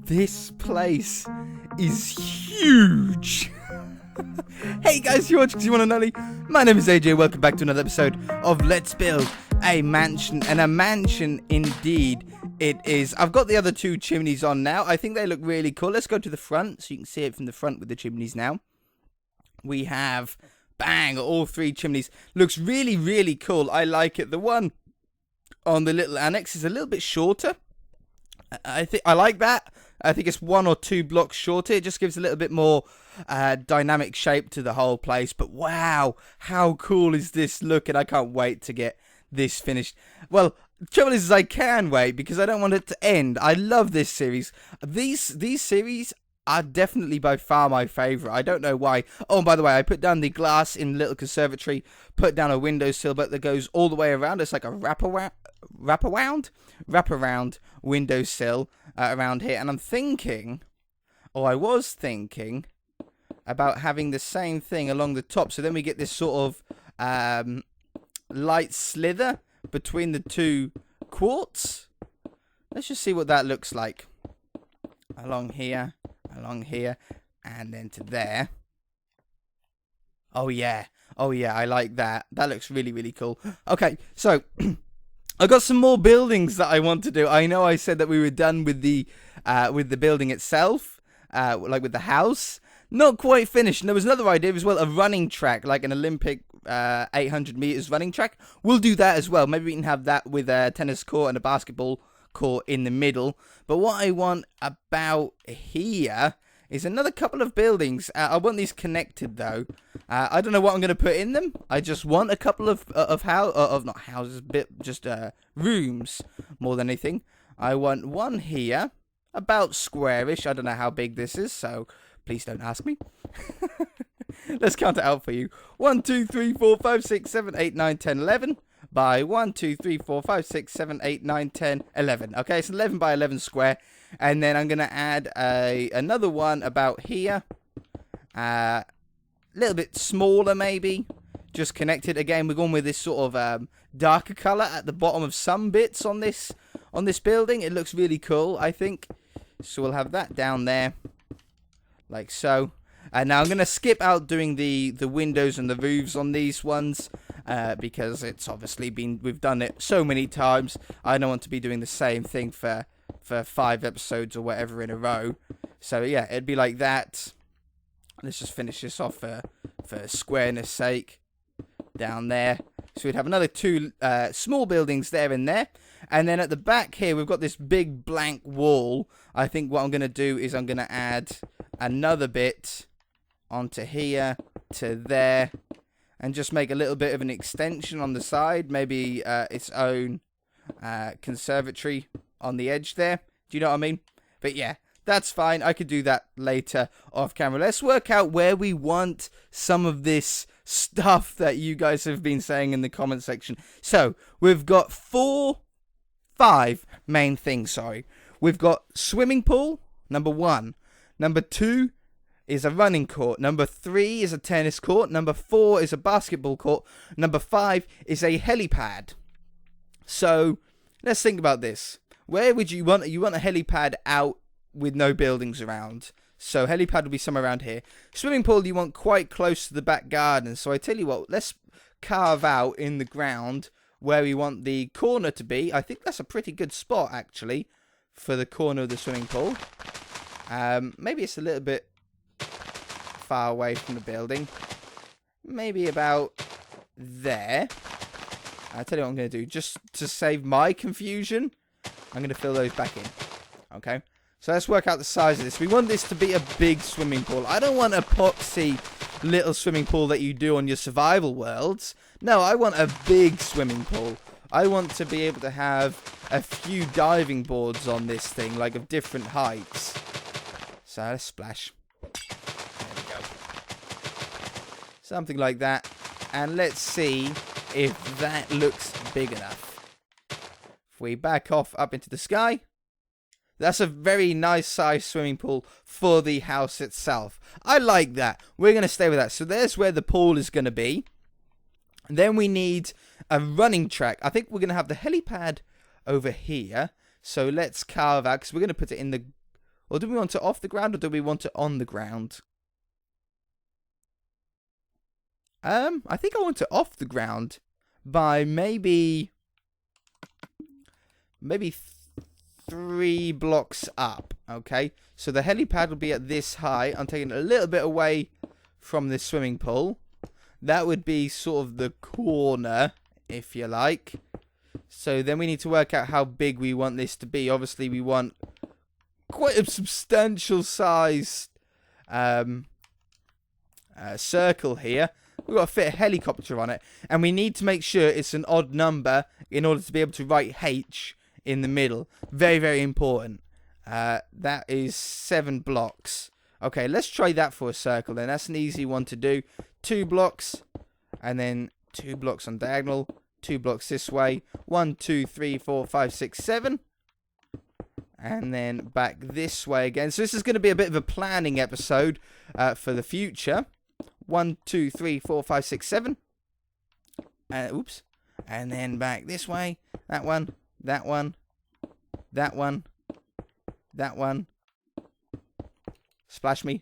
This place is huge. Hey guys, you're watching You Wanna Know. My name is AJ. Welcome back to another episode of Let's Build a Mansion. And a mansion indeed it is. I've got the other two chimneys on now. I think they look really cool. Let's go to the front so you can see it from the front with the chimneys now. We have, bang, all three chimneys. Looks really, really cool. I like it. The one on the little annex is a little bit shorter. I like that. I think it's 1 or 2 blocks shorter. It just gives a little bit more dynamic shape to the whole place. But wow, how cool is this looking? I can't wait to get this finished. Well, the trouble is I can wait because I don't want it to end. I love this series. These series are definitely by far my favourite. I don't know why. Oh, and by the way, I put down the glass in little conservatory, put down a windowsill, but that goes all the way around. It's like a wraparound windowsill around here. And I'm thinking, or I was thinking, about having the same thing along the top. So then we get this sort of light slither between the two quartz. Let's just see what that looks like. Along here, and then to there. Oh yeah, I like that. That looks really, really cool. Okay, so I got some more buildings that I want to do. I know I said that we were done with the building itself, like with the house. Not quite finished. And there was another idea as well, a running track, like an Olympic 800 meters running track. We'll do that as well. Maybe we can have that with a tennis court and a basketball court in the middle. But what I want about here is another couple of buildings. I want these connected though. I don't know what I'm going to put in them. I just want a couple of not houses, just rooms more than anything. I want one here, about squarish. I don't know how big this is, so please don't ask me. Let's count it out for you. 1, 2, 3, 4, 5, 6, 7, 8, 9, 10, 11. By 1, 2, 3, 4, 5, 6, 7, 8, 9, 10, 11. Okay, it's 11 by 11 square. And then I'm going to add another one about here. A little bit smaller maybe. Just connected. Again, we're going with this sort of darker colour at the bottom of some bits on this building. It looks really cool, I think. So we'll have that down there. Like so. And now I'm going to skip out doing the windows and the roofs on these ones. Because it's obviously we've done it so many times. I don't want to be doing the same thing for 5 episodes or whatever in a row. So yeah, it'd be like that. Let's just finish this off for squareness sake. Down there. So we'd have another 2 small buildings there and there. And then at the back here, we've got this big blank wall. I think what I'm going to do is I'm going to add another bit onto here to there. And just make a little bit of an extension on the side. Maybe its own conservatory on the edge there. Do you know what I mean? But yeah, that's fine. I could do that later off camera. Let's work out where we want some of this stuff that you guys have been saying in the comment section. So, we've got 5 main things, sorry. We've got swimming pool, number 1. Number 2 is a running court. Number 3 is a tennis court. Number 4 is a basketball court. Number 5 is a helipad. So, let's think about this. Where would you want a helipad out with no buildings around? So, helipad would be somewhere around here. Swimming pool you want quite close to the back garden. So, I tell you what, let's carve out in the ground where we want the corner to be. I think that's a pretty good spot, actually, for the corner of the swimming pool. Maybe it's a little bit far away from the building. Maybe about there. I'll tell you what I'm going to do. Just to save my confusion, I'm going to fill those back in. Okay? So let's work out the size of this. We want this to be a big swimming pool. I don't want a epoxy little swimming pool that you do on your survival worlds. No, I want a big swimming pool. I want to be able to have a few diving boards on this thing, like of different heights. So let's splash. There we go. Something like that. And let's see if that looks big enough. If we back off up into the sky. That's a very nice size swimming pool for the house itself. I like that. We're going to stay with that. So there's where the pool is going to be. Then we need a running track. I think we're going to have the helipad over here. So let's carve out, because we're going to put it in the Or do we want it off the ground, or do we want it on the ground? I think I want it off the ground by maybe 3 blocks up. Okay, so the helipad will be at this height. I'm taking it a little bit away from the swimming pool. That would be sort of the corner, if you like. So then we need to work out how big we want this to be. Obviously, we want quite a substantial size circle here. We've got to fit a helicopter on it. And we need to make sure it's an odd number in order to be able to write H in the middle. Very, very important. That is 7 blocks. Okay, let's try that for a circle then. That's an easy one to do. 2 blocks. And then 2 blocks on diagonal. 2 blocks this way. 1, 2, 3, 4, 5, 6, 7. And then back this way again. So this is going to be a bit of a planning episode for the future. 1, 2, 3, 4, 5, 6, 7. Oops. And then back this way. That one. That one. That one. That one. Splash me.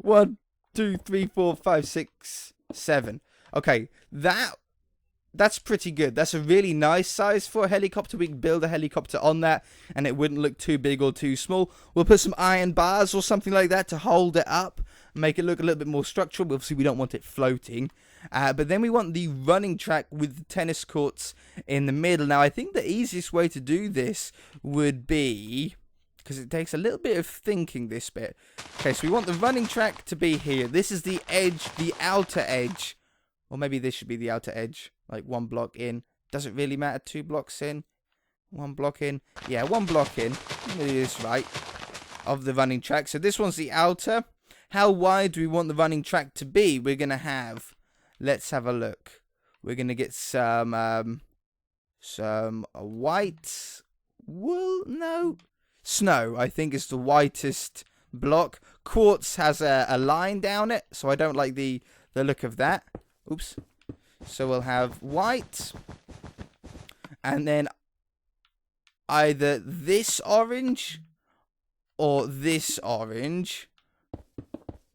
1, 2, 3, 4, 5, 6, 7. Okay, that's pretty good. That's a really nice size for a helicopter. We can build a helicopter on that, and it wouldn't look too big or too small. We'll put some iron bars or something like that to hold it up, make it look a little bit more structural. Obviously, we don't want it floating. But then we want the running track with the tennis courts in the middle. Now, I think the easiest way to do this would be, because it takes a little bit of thinking, this bit. Okay, so we want the running track to be here. This is the edge, the outer edge. Or maybe this should be the outer edge. Like 1 block in. Does it really matter? 2 blocks in? 1 block in? Yeah, 1 block in. Let me do this right. Of the running track. So this one's the outer. How wide do we want the running track to be? We're going to have... Let's have a look. We're going to get some white wool? No. Snow, I think, is the whitest block. Quartz has a line down it, so I don't like the look of that. Oops. So we'll have white. And then either this orange or this orange.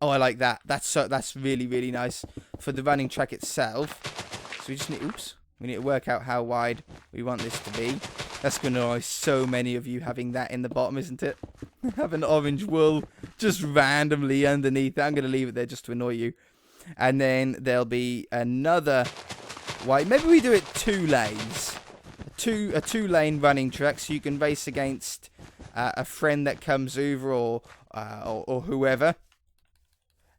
Oh, I like that. That's really, really nice for the running track itself. So we just need, we need to work out how wide we want this to be. That's going to annoy so many of you having that in the bottom, isn't it? Having orange wool just randomly underneath it. I'm going to leave it there just to annoy you. And then there'll be another white. Maybe we do it 2 lanes. A 2-lane running track so you can race against a friend that comes over or whoever.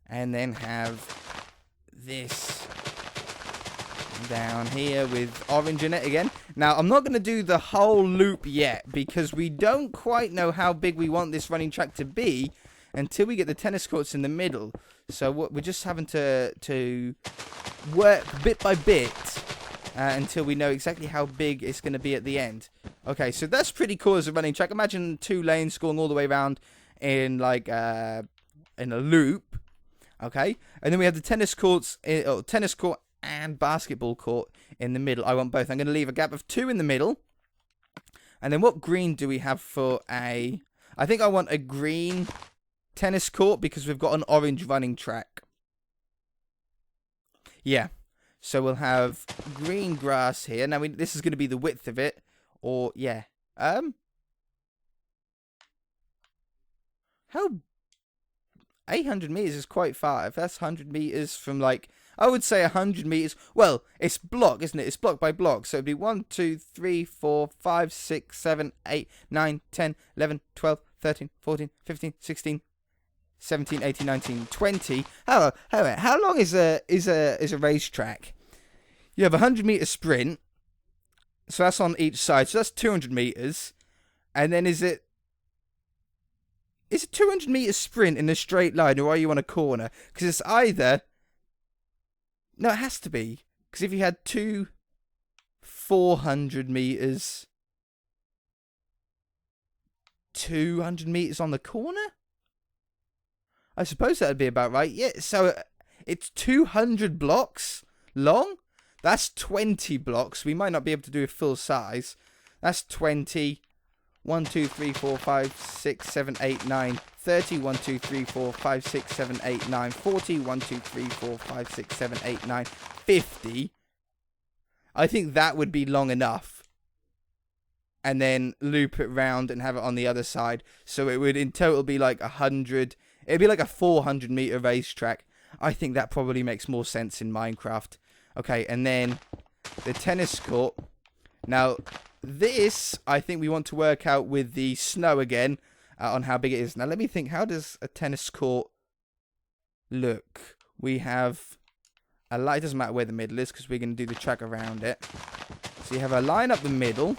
And then have this down here with orange in it again. Now, I'm not going to do the whole loop yet because we don't quite know how big we want this running track to be until we get the tennis courts in the middle. So we're just having to work bit by bit until we know exactly how big it's going to be at the end. Okay, so that's pretty cool as a running track. Imagine 2 lanes going all the way around in like in a loop. Okay, and then we have the tennis courts, tennis court and basketball court in the middle. I want both. I'm going to leave a gap of 2 in the middle. And then what green do we have for a... I think I want a green tennis court because we've got an orange running track. Yeah, so we'll have green grass here. Now, this is going to be the width of it. Or, yeah. How... 800 meters is quite far. If that's 100 meters from, like, I would say 100 meters. Well, it's block, isn't it? It's block by block. So it'd be 1, 2, 3, 4, 5, 6, 7, 8, 9, 10, 11, 12, 13, 14, 15, 16, 17, 18, 19, 20. How long is a racetrack? You have a 100-meter sprint. So that's on each side. So that's 200 meters. And then is it 200-meter sprint in a straight line, or are you on a corner? Because it's either... No, it has to be. Because if you had 400 meters... 200 meters on the corner? I suppose that would be about right. Yeah, so it's 200 blocks long? That's 20 blocks. We might not be able to do a full size. That's 20... 1, 2, 3, 4, 5, 6, 7, 8, 9, 30. 1, 2, 3, 4, 5, 6, 7, 8, 9, 40. 1, 2, 3, 4, 5, 6, 7, 8, 9, 50. I think that would be long enough. And then loop it round and have it on the other side. So it would in total be like 100. It'd be like a 400-meter racetrack. I think that probably makes more sense in Minecraft. Okay, and then the tennis court. Now, this, I think we want to work out with the snow again on how big it is. Now, let me think. How does a tennis court look? We have a line. It doesn't matter where the middle is because we're going to do the track around it. So you have a line up the middle.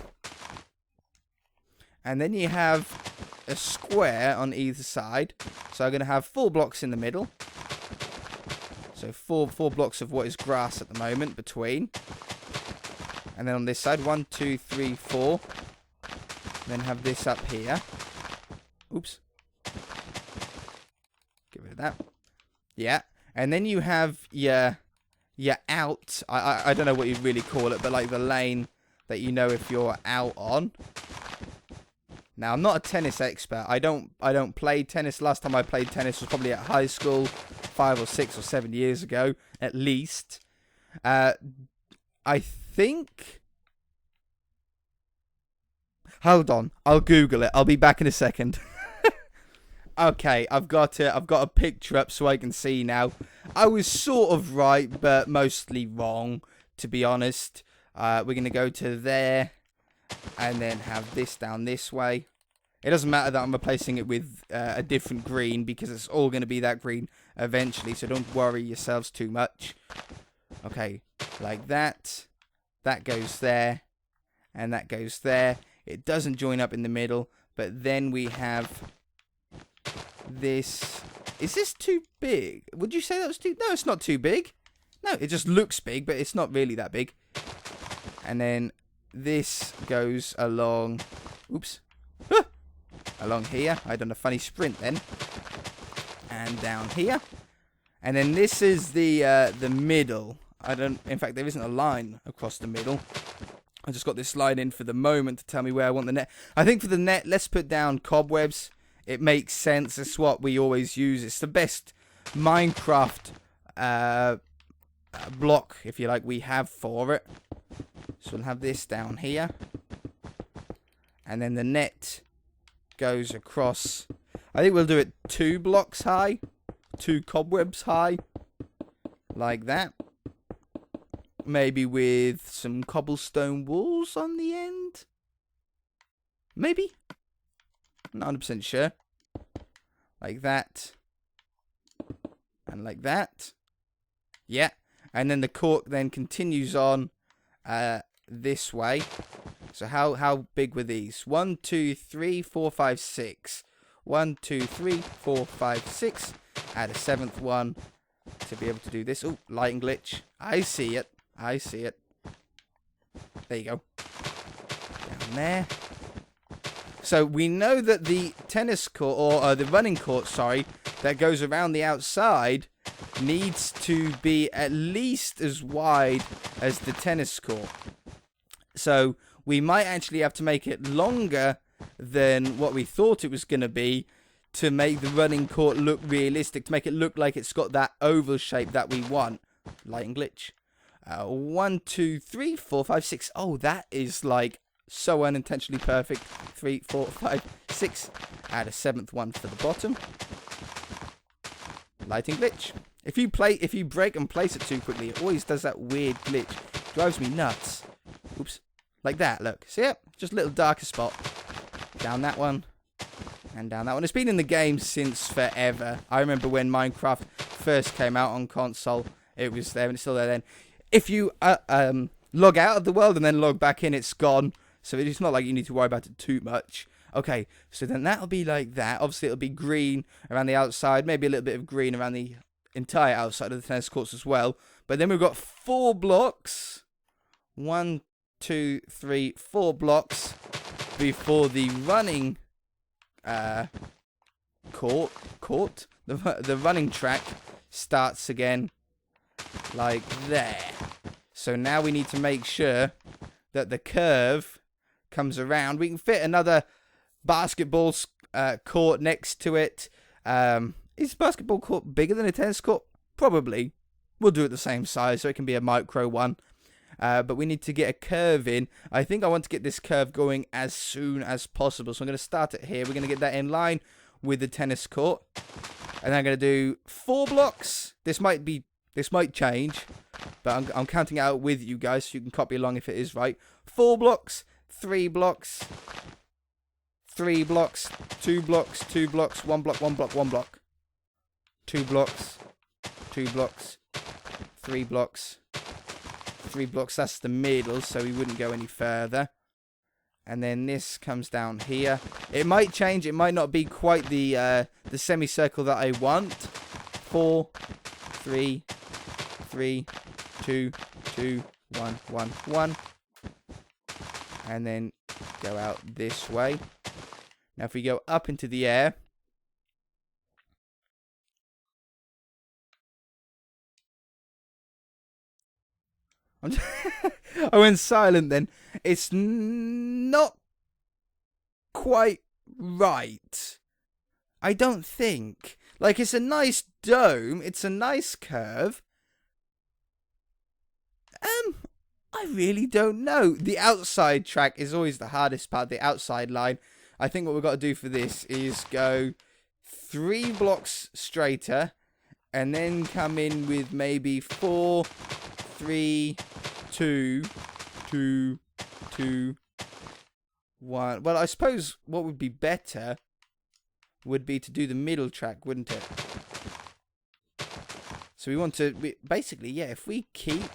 And then you have a square on either side. So I'm going to have 4 blocks in the middle. So four blocks of what is grass at the moment between. And then on this side, 1, 2, 3, 4. Then have this up here. Oops. Get rid of that. Yeah. And then you have your out. I don't know what you'd really call it, but like the lane that you know if you're out on. Now, I'm not a tennis expert. I don't play tennis. Last time I played tennis was probably at high school, 5 or 6 or 7 years ago, at least. I think... Hold on. I'll Google it. I'll be back in a second. Okay, I've got a picture up so I can see now. I was sort of right, but mostly wrong, to be honest. We're going to go to there. And then have this down this way. It doesn't matter that I'm replacing it with a different green because it's all going to be that green eventually. So don't worry yourselves too much. Okay, like that. That goes there. And that goes there. It doesn't join up in the middle. But then we have this. Is this too big? Would you say that was too... No, it's not too big. No, it just looks big, but it's not really that big. And then... this goes along, oops, along here. I done a funny sprint then, and down here, and then this is the middle. In fact, there isn't a line across the middle. I just got this line in for the moment to tell me where I want the net. I think for the net, let's put down cobwebs. It makes sense. It's what we always use. It's the best Minecraft block, if you like, we have for it. So we'll have this down here. And then the net goes across. I think we'll do it 2 blocks high. 2 cobwebs high. Like that. Maybe with some cobblestone walls on the end. Maybe. Not 100% sure. Like that. And like that. Yeah. And then the court then continues on this way. So how big were these? 1, 2, 3, 4, 5, 6. 1, 2, 3, 4, 5, 6. Add a 7th one to be able to do this. Oh, lighting glitch. I see it. I see it. There you go. Down there. So we know that the tennis court, or the running court, sorry, that goes around the outside needs to be at least as wide as the tennis court. So we might actually have to make it longer than what we thought it was going to be to make the running court look realistic, to make it look like it's got that oval shape that we want. Lighting glitch. 1, 2, 3, 4, 5, 6. Oh, that is like so unintentionally perfect. 3, 4, 5, 6. Add a 7th one for the bottom. Lighting glitch. If you break and place it too quickly, it always does that weird glitch. Drives me nuts. Oops. Like that, look. See it? Just a little darker spot. Down that one. And down that one. It's been in the game since forever. I remember when Minecraft first came out on console. It was there and it's still there then. If you log out of the world and then log back in, it's gone. So it's not like you need to worry about it too much. Okay, so then that'll be like that. Obviously, it'll be green around the outside. Maybe a little bit of green around the entire outside of the tennis courts as well. But then we've got 4 blocks. 1, 2, 3, 4 blocks before the running court. The running track starts again like there. So now we need to make sure that the curve comes around. We can fit another basketball court next to it. Is basketball court bigger than a tennis court? Probably. We'll do it the same size so it can be a micro one. But we need to get a curve in. I think I want to get this curve going as soon as possible. So I'm going to start it here. We're going to get that in line with the tennis court. And I'm going to do 4 blocks. This might change. But I'm counting it out with you guys so you can copy along if it is right. 4 blocks, 3 blocks, 3 blocks, 2 blocks, 2 blocks, 1 block, 1 block, 1 block. 2 blocks, 2 blocks, 3 blocks, 3 blocks. That's the middle, so we wouldn't go any further. And then this comes down here. It might change. It might not be quite the semicircle that I want. 4, 3, 3, 2, 2, 1, 1, 1. And then go out this way. Now if we go up into the air. I went silent then. It's not quite right. I don't think. Like, it's a nice dome. It's a nice curve. I really don't know. The outside track is always the hardest part, the outside line. I think what we've got to do for this is go 3 blocks straighter and then come in with maybe 4, 3, 2, 2, 2, 1. Well, I suppose what would be better would be to do the middle track, wouldn't it? So we want to, basically, yeah, if we keep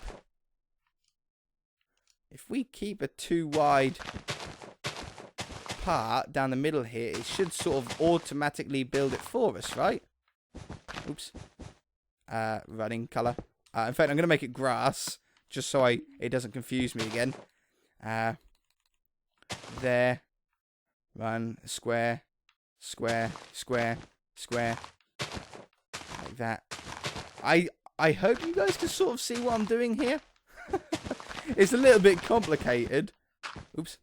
a 2 wide part down the middle here, it should sort of automatically build it for us, right? Oops. Running colour. In fact, I'm going to make it grass, just so it doesn't confuse me again. There. Run. Square. Square. Square. Square. Like that. I hope you guys can sort of see what I'm doing here. It's a little bit complicated. Oops.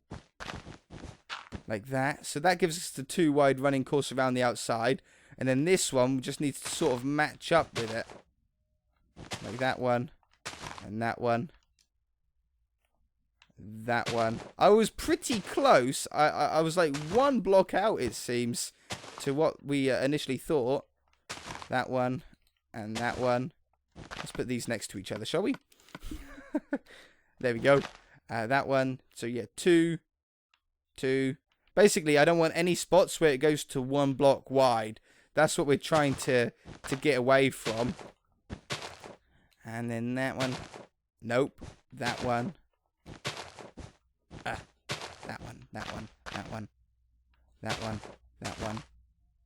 Like that. So that gives us the 2 wide running course around the outside. And then this one, we just need to sort of match up with it. Like that one. And that one. That one. I was pretty close. I was like 1 block out, it seems, to what we initially thought. That one. And that one. Let's put these next to each other, shall we? There we go. That one. So yeah, 2, 2. Basically, I don't want any spots where it goes to 1 block wide. That's what we're trying to get away from. And then that one. Nope. That one. That one. That one. That one. That one. That one.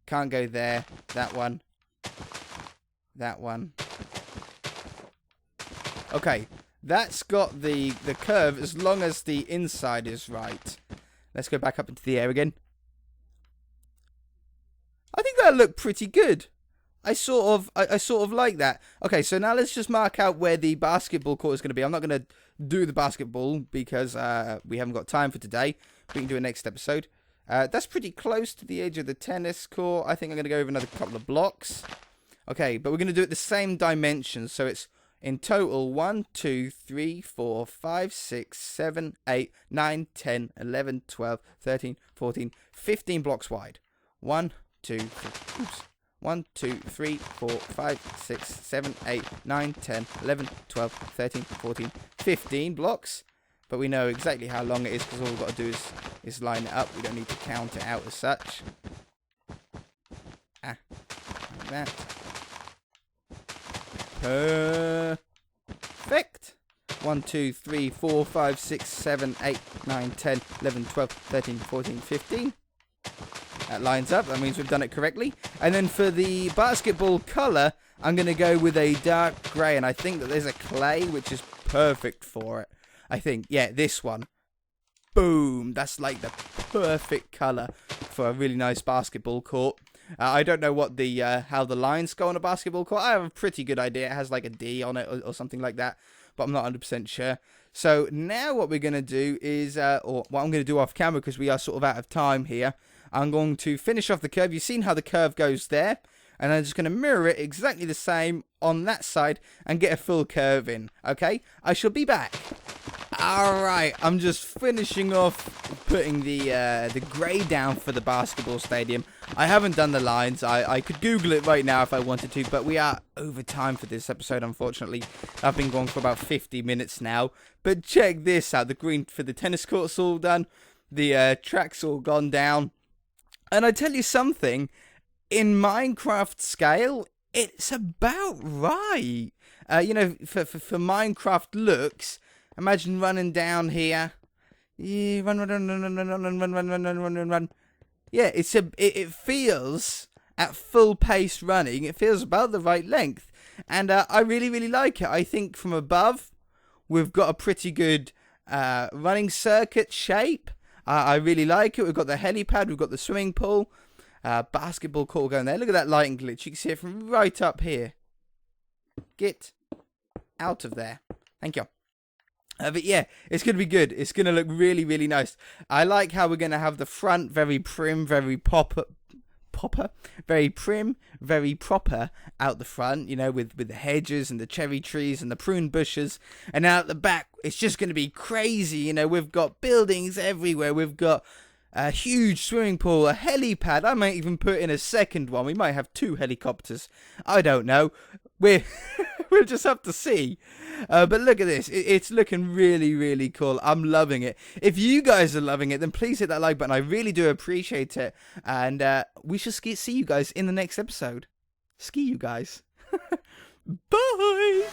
Can't go there. That one. That one. Okay. That's got the curve as long as the inside is right. Let's go back up into the air again. I think that looked pretty good. I sort of like that. Okay, so now let's just mark out where the basketball court is going to be. I'm not going to do the basketball because we haven't got time for today. We can do it next episode. That's pretty close to the edge of the tennis court. I think I'm going to go over another couple of blocks. Okay, but we're going to do it the same dimensions. So it's in total 1, 2, 3, 4, 5, 6, 7, 8, 9, 10, 11, 12, 13, 14, 15 blocks wide. 1, 2, 3, oops. 1, 2, 3, 4, 5, 6, 7, 8, 9, 10, 11, 12, 13, 14, 15 blocks. But we know exactly how long it is because all we've got to do is line it up. We don't need to count it out as such. Like that. Perfect. 1, 2, 3, 4, 5, 6, 7, 8, 9, 10, 11, 12, 13, 14, 15. That lines up. That means we've done it correctly. And then for the basketball colour, I'm going to go with a dark grey. And I think that there's a clay, which is perfect for it. I think, yeah, this one. Boom. That's like the perfect colour for a really nice basketball court. I don't know what how the lines go on a basketball court. I have a pretty good idea. It has like a D on it or something like that. But I'm not 100% sure. So now what we're going to do is, or what I'm going to do off camera because we are sort of out of time here. I'm going to finish off the curve. You've seen how the curve goes there. And I'm just going to mirror it exactly the same on that side and get a full curve in. Okay? I shall be back. Alright, I'm just finishing off putting the grey down for the basketball stadium. I haven't done the lines. I could Google it right now if I wanted to, but we are over time for this episode, unfortunately. I've been going for about 50 minutes now. But check this out. The green for the tennis court's all done. The track's all gone down. And I tell you something, in Minecraft scale, it's about right. You know, for Minecraft looks, imagine running down here. Yeah, run. Yeah, it feels at full pace running. It feels about the right length, and I really, really like it. I think from above, we've got a pretty good running circuit shape. I really like it. We've got the helipad. We've got the swimming pool. Basketball court going there. Look at that lighting glitch. You can see it from right up here. Get out of there. Thank you. But yeah, it's going to be good. It's going to look really, really nice. I like how we're going to have the front very prim, very very prim, very proper out the front, you know, with the hedges and the cherry trees and the prune bushes. And out the back, it's just going to be crazy. You know, we've got buildings everywhere. We've got a huge swimming pool, a helipad. I might even put in a second one. We might have 2 helicopters. I don't know. We'll just have to see. But look at this. It's looking really, really cool. I'm loving it. If you guys are loving it, then please hit that like button. I really do appreciate it. And we shall see you guys in the next episode. Ski you guys. Bye.